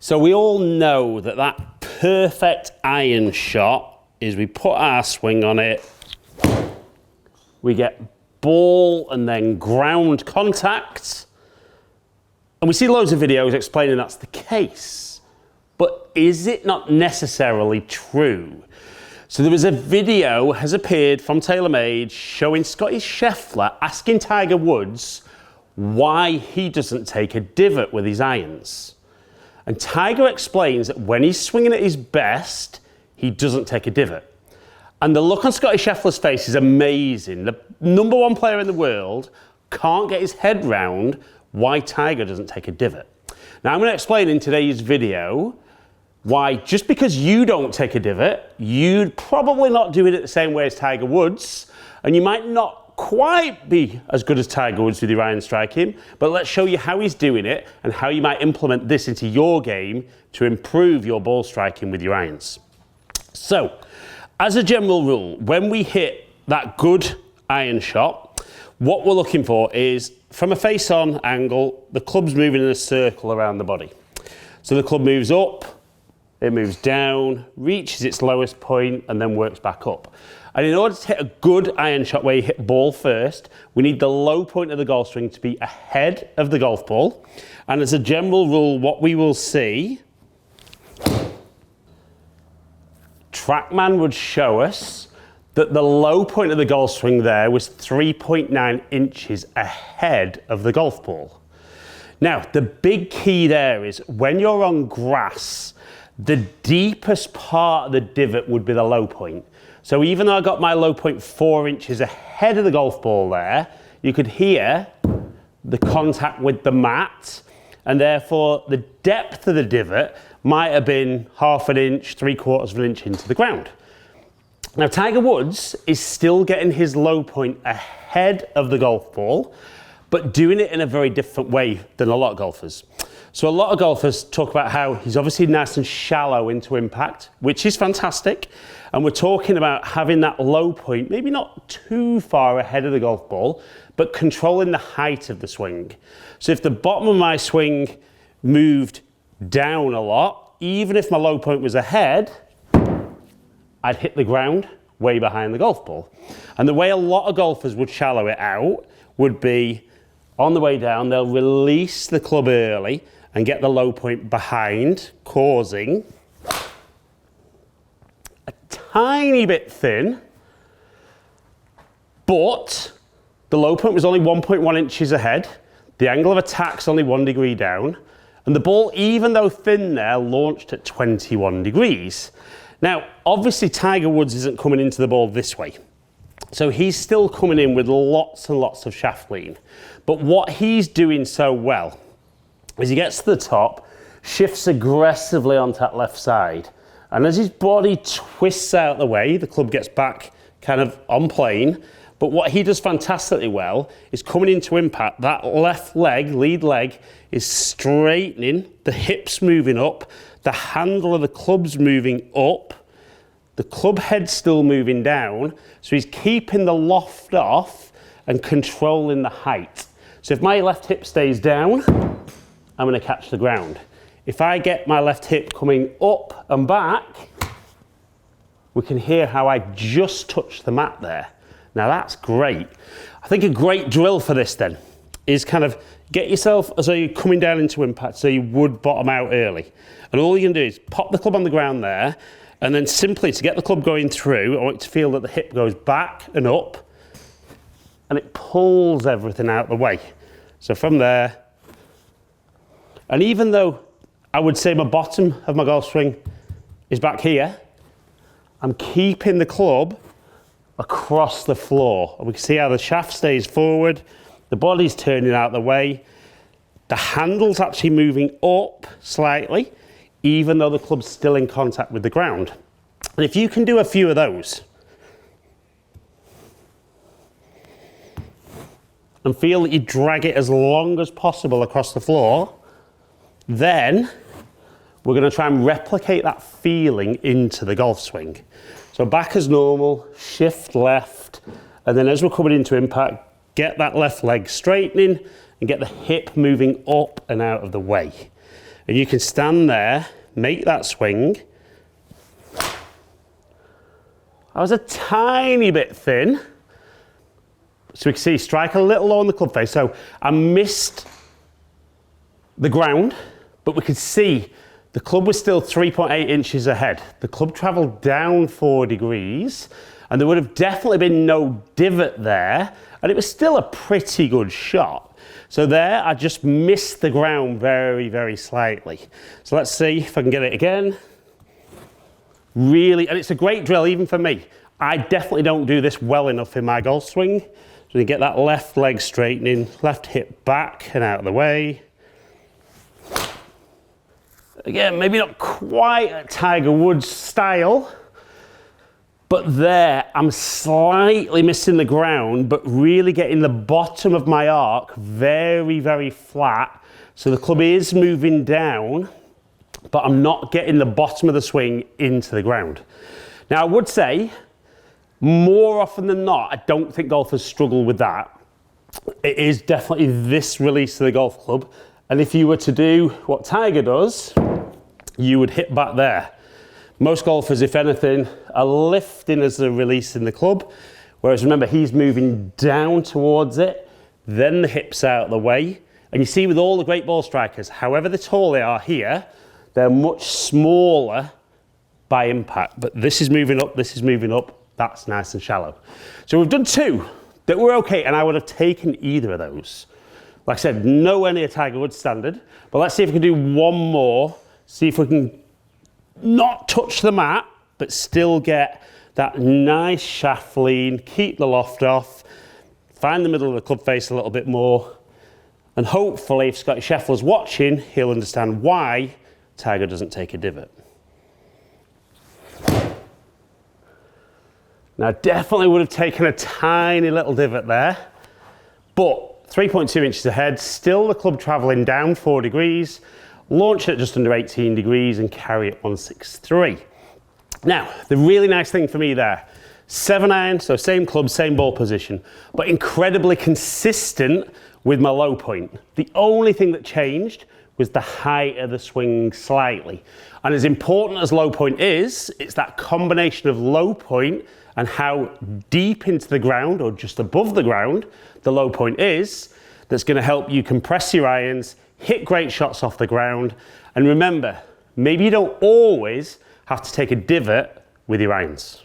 So we all know that that perfect iron shot is we put our swing on it, we get ball and then ground contact, and we see loads of videos explaining that's the case. But is it not necessarily true? So there was a video has appeared from TaylorMade showing Scottie Scheffler asking Tiger Woods why he doesn't take a divot with his irons. And Tiger explains that when he's swinging at his best, he doesn't take a divot. And the look on Scottie Scheffler's face is amazing. The #1 player in the world can't get his head round why Tiger doesn't take a divot. Now I'm going to explain in today's video why just because you don't take a divot, you'd probably not do it the same way as Tiger Woods, and you might not quite be as good as Tiger Woods with your iron striking, but let's show you how he's doing it and how you might implement this into your game to improve your ball striking with your irons. So, as a general rule, when we hit that good iron shot, what we're looking for is, from a face-on angle, the club's moving in a circle around the body. So the club moves up, it moves down, reaches its lowest point, and then works back up. And in order to hit a good iron shot where you hit ball first, we need the low point of the golf swing to be ahead of the golf ball. And as a general rule, what we will see, TrackMan would show us that the low point of the golf swing there was 3.9 inches ahead of the golf ball. Now, the big key there is when you're on grass, the deepest part of the divot would be the low point. So even though I got my low point 4 inches ahead of the golf ball there, you could hear the contact with the mat, and therefore the depth of the divot might have been 1/2 inch, 3/4 of an inch into the ground. Now Tiger Woods is still getting his low point ahead of the golf ball, but doing it in a very different way than a lot of golfers. So a lot of golfers talk about how he's obviously nice and shallow into impact, which is fantastic. And we're talking about having that low point, maybe not too far ahead of the golf ball, but controlling the height of the swing. So if the bottom of my swing moved down a lot, even if my low point was ahead, I'd hit the ground way behind the golf ball. And the way a lot of golfers would shallow it out would be on the way down, they'll release the club early and get the low point behind, causing a tiny bit thin, but the low point was only 1.1 inches ahead, the angle of attack's only 1 degree down, and the ball, even though thin there, launched at 21 degrees. Now, obviously Tiger Woods isn't coming into the ball this way. So he's still coming in with lots and lots of shaft lean. But what he's doing so well is he gets to the top, shifts aggressively onto that left side, and as his body twists out the way, the club gets back kind of on plane. But what he does fantastically well is coming into impact, that left leg, lead leg, is straightening, the hips moving up, the handle of the club's moving up, the club head's still moving down, so he's keeping the loft off and controlling the height. So if my left hip stays down, I'm going to catch the ground. If I get my left hip coming up and back, we can hear how I just touched the mat there. Now that's great. I think a great drill for this then is kind of get yourself as though you're coming down into impact, so you would bottom out early. And all you can do is pop the club on the ground there, and then simply to get the club going through, I want you to feel that the hip goes back and up, and it pulls everything out of the way. So from there, and even though I would say my bottom of my golf swing is back here, I'm keeping the club across the floor. And we can see how the shaft stays forward, the body's turning out the way, the handle's actually moving up slightly, even though the club's still in contact with the ground. And if you can do a few of those, and feel that you drag it as long as possible across the floor, then we're going to try and replicate that feeling into the golf swing. So back as normal, shift left, and then as we're coming into impact, get that left leg straightening and get the hip moving up and out of the way. And you can stand there, make that swing. I was a tiny bit thin. So we can see strike a little low on the club face. So I missed the ground, but we could see the club was still 3.8 inches ahead. The club travelled down 4 degrees, and there would have definitely been no divot there, and it was still a pretty good shot. So there, I just missed the ground very, very slightly. So let's see if I can get it again. Really, and it's a great drill even for me. I definitely don't do this well enough in my golf swing. So you get that left leg straightening, left hip back and out of the way. Again, maybe not quite a Tiger Woods style, but there I'm slightly missing the ground, but really getting the bottom of my arc very, very flat. So the club is moving down, but I'm not getting the bottom of the swing into the ground. Now I would say, more often than not, I don't think golfers struggle with that. It is definitely this release of the golf club. And if you were to do what Tiger does, you would hit back there. Most golfers, if anything, are lifting as they're releasing the club. Whereas remember, he's moving down towards it, then the hips out of the way. And you see with all the great ball strikers, however tall they are here, they're much smaller by impact. But this is moving up, this is moving up. That's nice and shallow. So we've done 2 that were okay, and I would have taken either of those. Like I said, nowhere near Tiger Woods standard, but let's see if we can do one more, see if we can not touch the mat, but still get that nice shaft lean, keep the loft off, find the middle of the club face a little bit more, and hopefully if Scotty Scheffler's watching, he'll understand why Tiger doesn't take a divot. Now, definitely would have taken a tiny little divot there, but 3.2 inches ahead, still the club travelling down 4 degrees, launch at just under 18 degrees and carry it 163. Now, the really nice thing for me there, 7-iron, so same club, same ball position, but incredibly consistent with my low point. The only thing that changed was the height of the swing slightly. And as important as low point is, it's that combination of low point and how deep into the ground or just above the ground the low point is that's going to help you compress your irons, hit great shots off the ground. And remember, maybe you don't always have to take a divot with your irons.